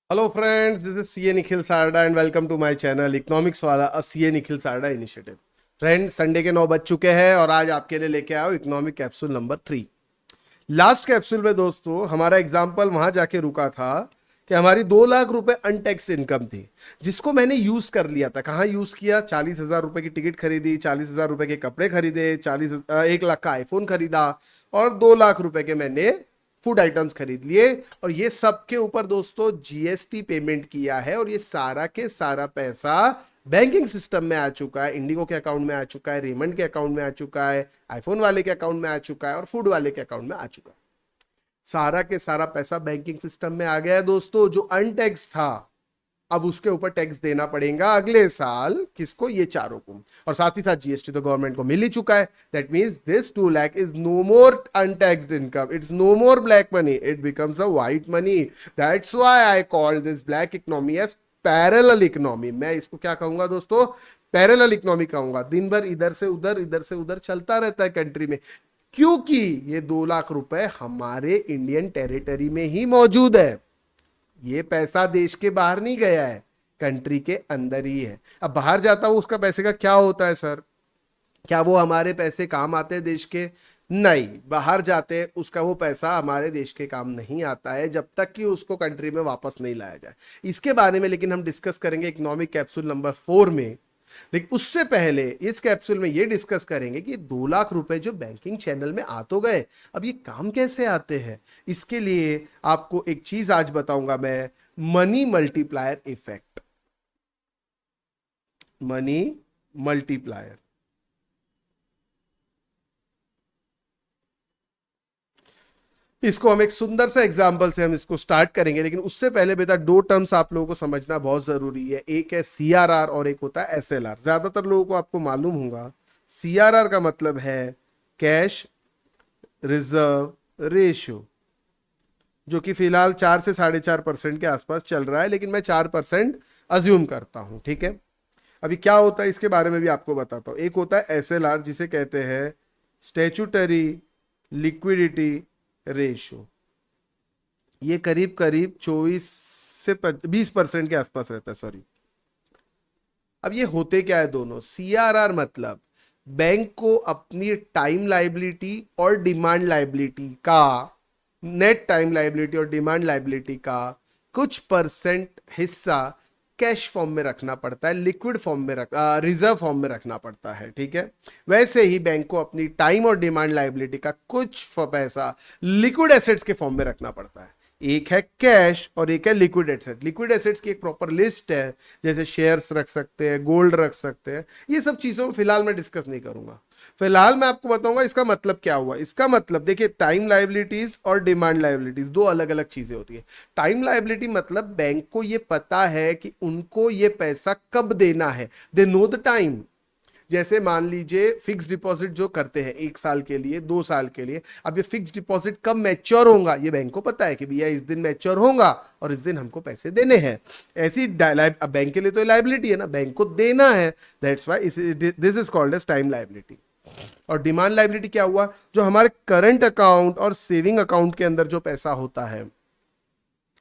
Hello friends, this is CA Nikhil Sarda and welcome to my channel economics वाला CA Nikhil Sarda initiative. Friends, Sunday के 9 बज चुके हैं और आज आपके लिए लेके आया हूं economic capsule number 3। Last capsule में दोस्तों हमारा एग्जाम्पल वहां जाके रुका था कि हमारी 2 लाख रुपए अनटैक्स्ड इनकम थी, जिसको मैंने यूज कर लिया था। कहाँ यूज किया? 40,000 रुपए की टिकट खरीदी, 40,000 रुपए के कपड़े खरीदे, 1 लाख का आईफोन खरीदा और 2 लाख रुपए के मैंने फूड आइटम्स खरीद लिए। और ये सब के ऊपर दोस्तों जीएसटी पेमेंट किया है और ये सारा के सारा पैसा बैंकिंग सिस्टम में आ चुका है। इंडिगो के अकाउंट में आ चुका है, रेमंड के अकाउंट में आ चुका है, आईफोन वाले के अकाउंट में आ चुका है और फूड वाले के अकाउंट में आ चुका है। सारा के सारा पैसा बैंकिंग सिस्टम में आ गया है दोस्तों। जो अनटैक्स था अब उसके ऊपर टैक्स देना पड़ेगा अगले साल। किसको? ये चारों को। और साथ ही साथ जीएसटी तो गवर्नमेंट को मिल ही चुका है। That means this 2 lakh is no more untaxed income, it's no more black money, it becomes a white money. That's why I call this black economy as parallel economy. मैं इसको क्या कहूंगा दोस्तों? पैरेलल इकोनॉमी कहूंगा। दिन भर इधर से उधर चलता रहता है कंट्री में, क्योंकि ये 2 लाख रुपए हमारे इंडियन टेरिटरी में ही मौजूद है। ये पैसा देश के बाहर नहीं गया है, कंट्री के अंदर ही है। अब बाहर जाता हो उसका पैसे का क्या होता है सर? क्या वो हमारे पैसे काम आते हैं देश के? नहीं, बाहर जाते उसका वो पैसा हमारे देश के काम नहीं आता है जब तक कि उसको कंट्री में वापस नहीं लाया जाए। इसके बारे में लेकिन हम डिस्कस करेंगे इकोनॉमिक कैप्सूल नंबर 4 में। लेकिन उससे पहले इस कैप्सूल में ये डिस्कस करेंगे कि 2 लाख रुपए जो बैंकिंग चैनल में आ तो गए, अब ये काम कैसे आते हैं। इसके लिए आपको एक चीज आज बताऊंगा मैं, money multiplier effect. Money multiplier. इसको हम एक सुंदर सा एग्जाम्पल से हम इसको स्टार्ट करेंगे, लेकिन उससे पहले बेटा 2 टर्म्स आप लोगों को समझना बहुत जरूरी है। एक है सीआरआर और एक होता है एसएलआर। ज्यादातर लोगों को आपको मालूम होगा सीआरआर का मतलब है कैश रिजर्व रेशियो, जो कि फिलहाल 4 से 4.5% के आसपास चल रहा है, लेकिन मैं 4% अज्यूम करता हूं। ठीक है, अभी क्या होता है इसके बारे में भी आपको बताता हूं। एक होता है एसएलआर, जिसे कहते हैं स्टैट्यूटरी लिक्विडिटी रेशियो। ये करीब करीब 24 से 20% के आसपास रहता है, सॉरी। अब ये होते क्या है दोनों? सीआरआर मतलब बैंक को अपनी टाइम लाइबिलिटी और डिमांड लाइबिलिटी का, नेट टाइम लाइबिलिटी और डिमांड लाइबिलिटी का कुछ परसेंट हिस्सा कैश फॉर्म में रखना पड़ता है, लिक्विड फॉर्म में रिजर्व फॉर्म में रखना पड़ता है। ठीक है, वैसे ही बैंक को अपनी टाइम और डिमांड लाइबिलिटी का कुछ पैसा लिक्विड एसेट्स के फॉर्म में रखना पड़ता है। एक है कैश और एक है लिक्विड एसेट। लिक्विड एसेट्स की एक प्रॉपर लिस्ट है, जैसे शेयर्स रख सकते हैं, गोल्ड रख सकते हैं। ये सब चीजों में फिलहाल मैं डिस्कस नहीं करूंगा। फिलहाल मैं आपको बताऊंगा इसका मतलब क्या हुआ। इसका मतलब देखिए, टाइम लाइबिलिटीज और डिमांड लाइबिलिटीज दो अलग अलग चीजें होती है। टाइम लाइबिलिटी मतलब बैंक को ये पता है कि उनको ये पैसा कब देना है, दे नो द टाइम। जैसे मान लीजिए फिक्स डिपॉजिट जो करते हैं 1 साल के लिए, 2 साल के लिए, अब ये फिक्स डिपॉजिट कब मैच्योर होगा ये बैंक को पता है कि भैया इस दिन मैच्योर होगा और इस दिन हमको पैसे देने हैं। ऐसी बैंक के लिए तो लाइबिलिटी है ना, बैंक को देना है। That's why this is called as time liability. और डिमांड लाइबिलिटी क्या हुआ? जो हमारे करंट अकाउंट और सेविंग अकाउंट के अंदर जो पैसा होता है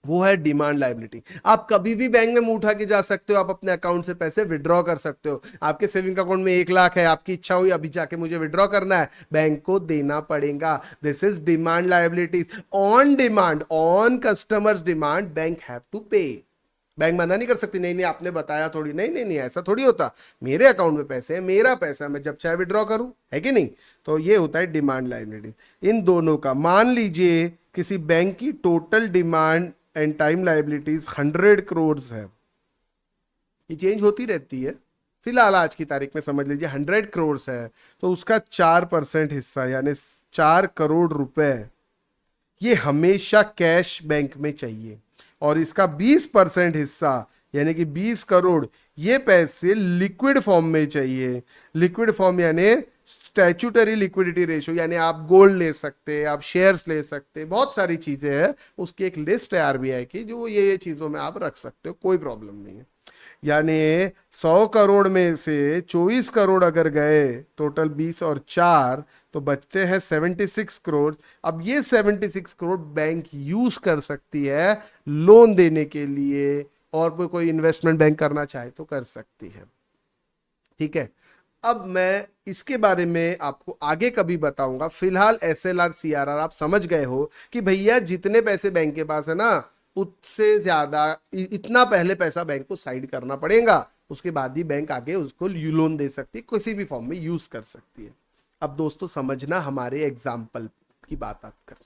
वो है डिमांड लाइबिलिटी। आप कभी भी बैंक में मुंह उठा के जा सकते हो, आप अपने अकाउंट से पैसे विड्रॉ कर सकते हो। आपके सेविंग अकाउंट में 1 लाख है, आपकी इच्छा हुई अभी जाके मुझे विड्रॉ करना है, बैंक को देना पड़ेगा। This is demand liabilities on demand, on customers demand bank have to pay. Bank मना नहीं कर सकती, नहीं नहीं आपने बताया थोड़ी, नहीं नहीं नहीं ऐसा थोड़ी होता, मेरे अकाउंट में पैसे है, मेरा पैसा, मैं जब चाहे विड्रॉ करूं, है कि नहीं। तो ये होता है डिमांड लाइबिलिटी। इन दोनों का मान लीजिए किसी बैंक की total demand and time liabilities 100 crore है। ये चेंज होती रहती है, फिलहाल आज की तारीख में समझ लीजिए 100 करोड़ है। तो उसका 4% हिस्सा यानी 4 करोड़ रुपए ये हमेशा कैश बैंक में चाहिए। और इसका 20% हिस्सा यानी कि 20 करोड़ ये पैसे लिक्विड फॉर्म में चाहिए। लिक्विड फॉर्म यानी स्टैच्यूटरी लिक्विडिटी रेशियो, यानी आप गोल्ड ले सकते हैं, आप शेयर्स ले सकते हैं, बहुत सारी चीजें हैं। उसकी एक लिस्ट है आरबीआई की, जो ये चीजों में आप रख सकते हो, कोई प्रॉब्लम नहीं है। यानी 100 करोड़ में से 24 करोड़ अगर गए, टोटल 20 और 4, तो बचते हैं 76 करोड़। अब ये 76 करोड़ बैंक यूज कर सकती है लोन देने के लिए, और कोई इन्वेस्टमेंट बैंक करना चाहे तो कर सकती है। ठीक है, अब मैं इसके बारे में आपको आगे कभी बताऊंगा। फिलहाल एसएलआर सीआरआर आप समझ गए हो कि भैया जितने पैसे बैंक के पास है ना, उससे ज्यादा इतना पहले पैसा बैंक को साइड करना पड़ेगा, उसके बाद ही बैंक आगे उसको लोन दे सकती है, किसी भी फॉर्म में यूज कर सकती है। अब दोस्तों समझना, हमारे एग्जाम्पल की बात आप कर,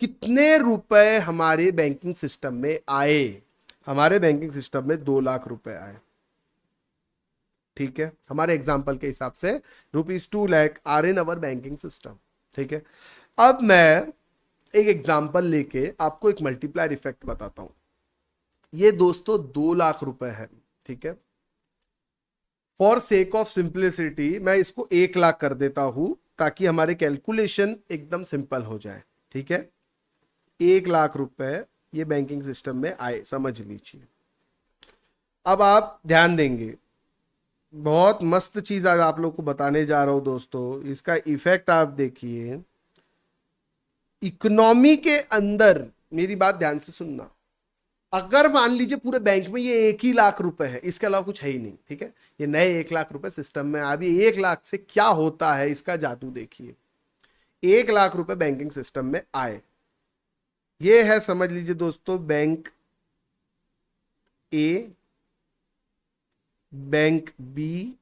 कितने रुपए हमारे बैंकिंग सिस्टम में आए। हमारे बैंकिंग सिस्टम में 2 लाख रुपए आए। ठीक है, हमारे एग्जाम्पल के हिसाब से ₹2 lakh are in our banking system. ठीक है, अब मैं एक एग्जाम्पल लेके आपको एक मल्टीप्लायर इफेक्ट बताता हूं। ये दोस्तों 2 लाख रुपए है। ठीक है, फॉर सेक ऑफ सिंप्लिसिटी मैं इसको 1 लाख कर देता हूं ताकि हमारे कैलकुलेशन एकदम सिंपल हो जाए। ठीक है, 1 लाख रुपए ये बैंकिंग सिस्टम में आए, समझ लीजिए। अब आप ध्यान देंगे, बहुत मस्त चीज आज आप लोग को बताने जा रहा हूं दोस्तों, इसका इफेक्ट आप देखिए। इकोनॉमी के अंदर मेरी बात ध्यान से सुनना, अगर मान लीजिए पूरे बैंक में ये 1 ही लाख रुपए है, इसके अलावा कुछ है ही नहीं। ठीक है, ये नए 1 लाख रुपए सिस्टम में, अभी 1 लाख से क्या होता है इसका जादू देखिए। 1 लाख रुपए बैंकिंग सिस्टम में आए, ये है समझ लीजिए दोस्तों बैंक ए, बैंक बी,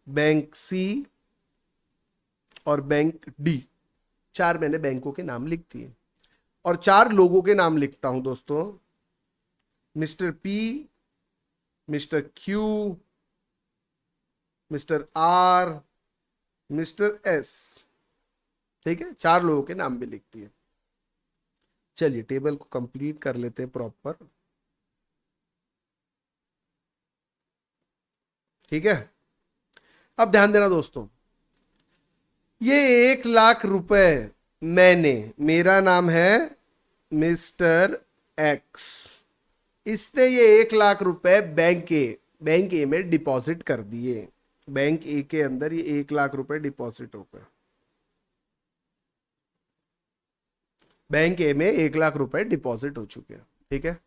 बैंक सी और बैंक डी। 4 मैंने बैंकों के नाम लिख दिए और 4 लोगों के नाम लिखता हूं दोस्तों। Mister P, mister Q, mister R, mister S. ठीक है, 4 लोगों के नाम भी लिख दिए। चलिए टेबल को कंप्लीट कर लेते हैं प्रॉपर। ठीक है, अब ध्यान देना दोस्तों, ये 1 लाख रुपए मैंने, मेरा नाम है मिस्टर एक्स, इसने ये 1 लाख रुपए बैंक ए में डिपॉजिट कर दिए। बैंक ए के अंदर ये 1 लाख रुपए डिपॉजिट हो गए। बैंक ए में 1 लाख रुपए डिपॉजिट हो चुके हैं। ठीक है,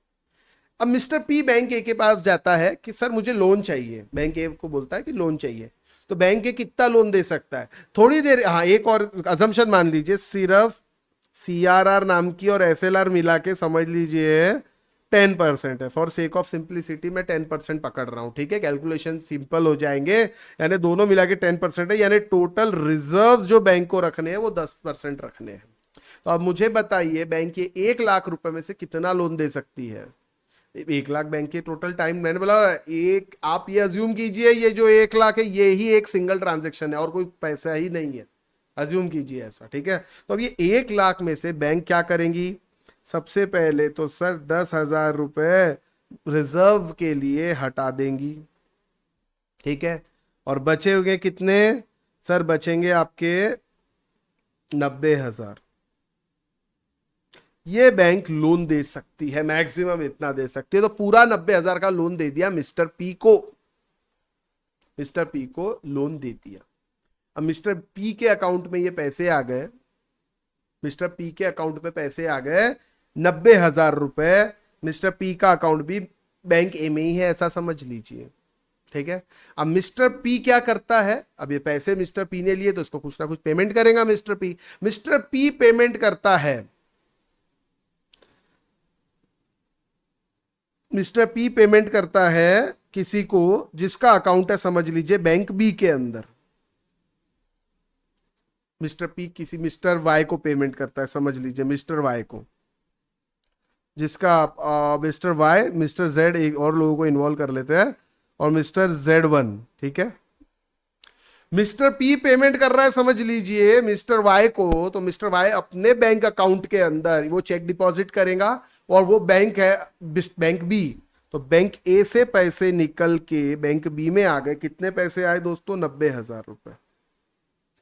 अब मिस्टर पी बैंक ए के पास जाता है कि सर मुझे लोन चाहिए। बैंक ए को बोलता है कि लोन चाहिए, तो बैंक ए कितना लोन दे सकता है? थोड़ी देर, हाँ एक और अजम्पशन मान लीजिए, सिर्फ सीआरआर नाम की और एसएलआर मिला के समझ लीजिए 10% है। फॉर सेक ऑफ सिंप्लिसिटी मैं 10% पकड़ रहा हूं। ठीक है, कैलकुलेशन सिंपल हो जाएंगे, यानी दोनों मिला के 10% है, यानी टोटल रिजर्व जो बैंक को रखने हैं वो 10% रखने हैं। तो अब मुझे बताइए बैंक ये 1 लाख रुपए में से कितना लोन दे सकती है? 1 लाख बैंक के टोटल टाइम, मैंने बोला एक, आप ये अज्यूम कीजिए ये जो 1 लाख है ये ही एक सिंगल ट्रांजेक्शन है और कोई पैसा ही नहीं है, अज्यूम कीजिए ऐसा। ठीक है, तो अब ये 1 लाख में से बैंक क्या करेंगी? सबसे पहले तो सर 10,000 रुपए रिजर्व के लिए हटा देंगी। ठीक है, और बचे हुए कितने? सर बचेंगे आपके 90,000। ये बैंक लोन दे सकती है, मैक्सिमम इतना दे सकती है। तो पूरा 90,000 का लोन दे दिया मिस्टर पी को, मिस्टर पी को लोन दे दिया। अब मिस्टर पी के अकाउंट में ये पैसे आ गए, मिस्टर पी के अकाउंट में पैसे आ गए 90,000 रुपए। मिस्टर पी का अकाउंट भी बैंक ए में ही है, ऐसा समझ लीजिए। ठीक है, अब मिस्टर पी क्या करता है? अब ये पैसे मिस्टर पी ने लिए तो इसको कुछ ना कुछ पेमेंट करेगा mister P. Mister P payment करता है, मिस्टर पी पेमेंट करता है किसी को जिसका अकाउंट है समझ लीजिए बैंक बी के अंदर। मिस्टर पी किसी मिस्टर वाई को पेमेंट करता है, समझ लीजिए मिस्टर वाई को, जिसका मिस्टर वाई, मिस्टर जेड, एक और लोगों को इन्वॉल्व कर लेते हैं, और मिस्टर Z1। ठीक है, मिस्टर पी पेमेंट कर रहा है समझ लीजिए मिस्टर वाई को, तो मिस्टर वाई अपने बैंक अकाउंट के अंदर वो चेक डिपॉजिट करेगा, और वो बैंक है बैंक बी। तो बैंक ए से पैसे निकल के बैंक बी में आ गए। कितने पैसे आए दोस्तों? 90,000 रुपए।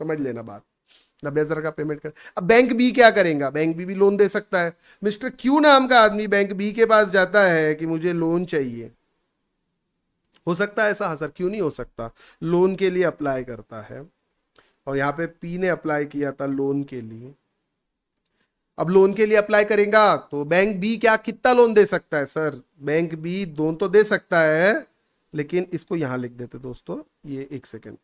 समझ लेना बात, 90,000 का पेमेंट कर। अब बैंक बी क्या करेगा? बैंक बी भी लोन दे सकता है। मिस्टर क्यू नाम का आदमी बैंक बी के पास जाता है कि मुझे लोन चाहिए। हो सकता है ऐसा? हाँ सर, क्यों नहीं हो सकता, लोन के लिए अप्लाई करता है। और यहाँ पे पी ने अप्लाई किया था लोन के लिए। अब लोन के लिए अप्लाई करेगा तो बैंक बी क्या कितना लोन दे सकता है सर? बैंक बी लोन तो दे सकता है, लेकिन इसको यहां लिख देते दोस्तों, ये एक सेकेंड।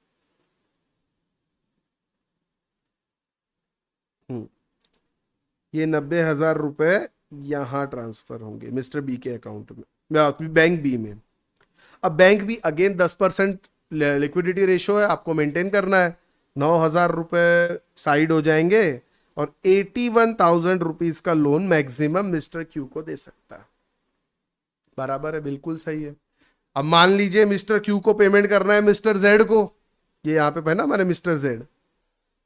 ये 90,000 रुपए यहां ट्रांसफर होंगे मिस्टर बी के अकाउंट में, बैंक बी में। अब bank B again 10% liquidity ratio है, आपको मेंटेन करना है। 9,000 रुपए साइड हो जाएंगे और 81,000 रुपीज का लोन मैक्सिमम मिस्टर क्यू को दे सकता है। बराबर है, बिल्कुल सही है। अब मान लीजिए मिस्टर क्यू को पेमेंट करना है मिस्टर जेड को, ये यहां पे है ना हमारे मिस्टर जेड,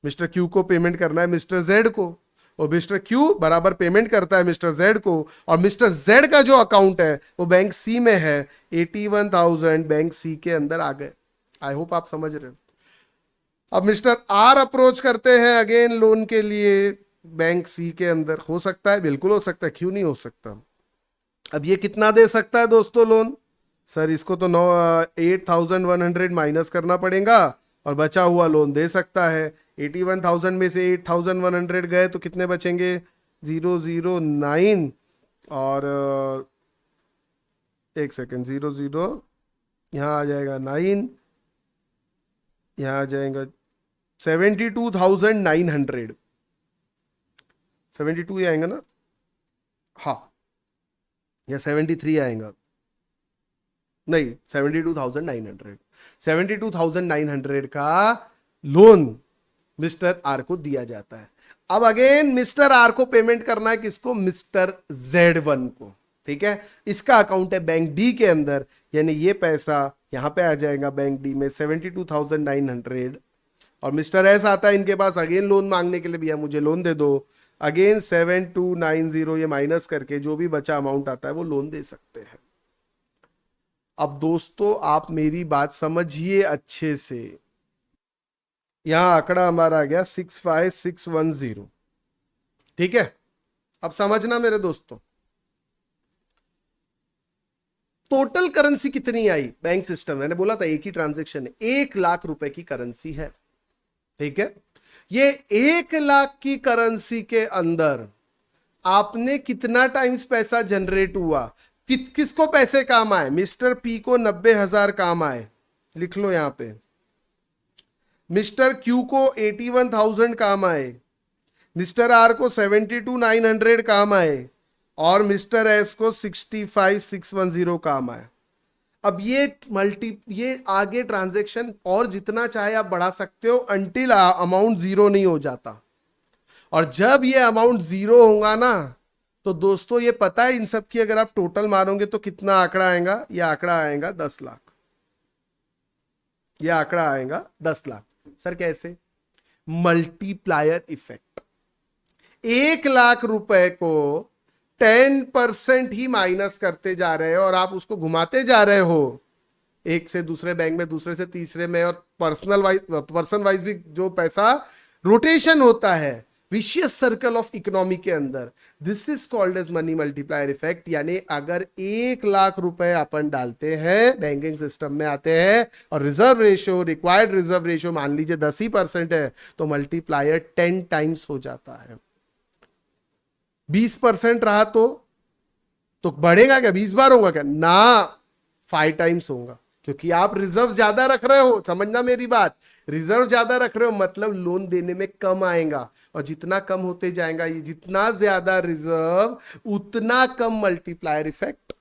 मिस्टर क्यू को पेमेंट करना है मिस्टर जेड को, और मिस्टर क्यू बराबर पेमेंट करता है मिस्टर जेड को, और मिस्टर जेड का जो अकाउंट है वो बैंक सी में है। 81,000 बैंक सी के अंदर आ गए। आई होप आप समझ रहे हो। अब मिस्टर आर अप्रोच करते हैं अगेन लोन के लिए बैंक सी के अंदर। हो सकता है, बिल्कुल हो सकता है, क्यों नहीं हो सकता। अब ये कितना दे सकता है दोस्तों लोन? सर इसको तो 8,100 माइनस करना पड़ेगा और बचा हुआ लोन दे सकता है। 81,000 में से 8,100 गए तो कितने बचेंगे? 009 और एक सेकेंड, 00 यहाँ आ जाएगा 9, यहाँ आ जाएगा 72,900। 72 ही आएगा ना? हाँ, या 73 आएगा? नहीं, 72,900। 72,900 का लोन मिस्टर आर को दिया जाता है। अब अगेन मिस्टर आर को पेमेंट करना है किसको? मिस्टर Z1 को। ठीक है, इसका अकाउंट है बैंक डी के अंदर, यानी ये पैसा यहां पे आ जाएगा बैंक डी में 72,900। और मिस्टर एस आता है इनके पास अगेन लोन मांगने के लिए, भैया मुझे लोन दे दो। अगेन 7290 ये माइनस करके जो भी बचा अमाउंट आता है वो लोन दे सकते हैं। अब दोस्तों आप मेरी बात समझिए अच्छे से। यहां आंकड़ा हमारा आ गया 65,610। ठीक है, अब समझना मेरे दोस्तों, टोटल करेंसी कितनी आई बैंक सिस्टम? मैंने बोला था एक ही ट्रांजेक्शन है, 1,00,000 रुपए की करेंसी है। ठीक है, ये 1,00,000 की करेंसी के अंदर आपने कितना टाइम्स पैसा जनरेट हुआ? किसको पैसे काम आए? मिस्टर पी को 90,000 काम आए, लिख लो यहां पे। मिस्टर क्यू को 81,000 काम आए, मिस्टर आर को 72,900 काम आए, और मिस्टर एस को 65,610 काम आए। अब ये आगे ट्रांजैक्शन और जितना चाहे आप बढ़ा सकते हो अंटिल अमाउंट जीरो नहीं हो जाता। और जब ये अमाउंट जीरो होगा ना, तो दोस्तों ये पता है इन सब की अगर आप टोटल मारोगे तो कितना आंकड़ा आएगा? ये आंकड़ा आएगा 10 लाख। ये आंकड़ा आएगा 10 लाख। सर कैसे? Multiplier effect. 1,00,000 रुपए को 10% ही माइनस करते जा रहे हो और आप उसको घुमाते जा रहे हो, एक से दूसरे बैंक में, दूसरे से तीसरे में, और पर्सन वाइज भी जो पैसा रोटेशन होता है विशियस सर्कल ऑफ इकोनॉमी के अंदर, this is called as money multiplier effect. यानी अगर 1,00,000 रुपए अपन डालते हैं, बैंकिंग सिस्टम में आते हैं, और reserve ratio, required reserve ratio मान लीजिए 10% है, तो मल्टीप्लायर 10 टाइम्स हो जाता है। 20% रहा तो बढ़ेगा क्या? 20 बार होगा क्या? ना, 5 टाइम्स होगा, क्योंकि आप रिजर्व ज्यादा रख रहे हो। समझना मेरी बात, रिजर्व ज्यादा रख रहे हो मतलब लोन देने में कम आएगा, और जितना कम होते जाएगा, ये जितना ज्यादा रिजर्व उतना कम मल्टीप्लायर इफेक्ट।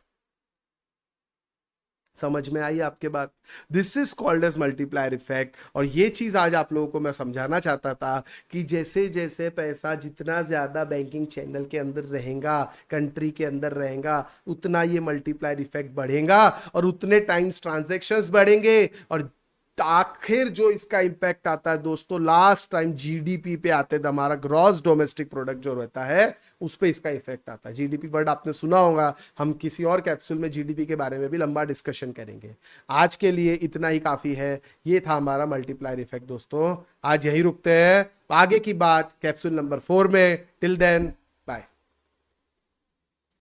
समझ में आई आपके बात? This is called as multiplier effect. और ये चीज आज आप लोगों को मैं समझाना चाहता था कि जैसे जैसे पैसा जितना ज्यादा बैंकिंग चैनल के अंदर रहेगा, कंट्री के अंदर रहेगा, उतना ये मल्टीप्लायर इफेक्ट बढ़ेगा, और उतने टाइम्स ट्रांजैक्शंस बढ़ेंगे, और आखिर जो इसका इंपैक्ट आता है दोस्तों, लास्ट टाइम जीडीपी पे आते थे, हमारा ग्रॉस डोमेस्टिक प्रोडक्ट जो रहता है उस पे इसका इफेक्ट आता है। जीडीपी वर्ड आपने सुना होगा, हम किसी और कैप्सूल में जीडीपी के बारे में भी लंबा डिस्कशन करेंगे। आज के लिए इतना ही काफी है। ये था हमारा मल्टीप्लायर इफेक्ट दोस्तों। आज यही रुकते हैं, आगे की बात कैप्सूल नंबर 4 में। Till then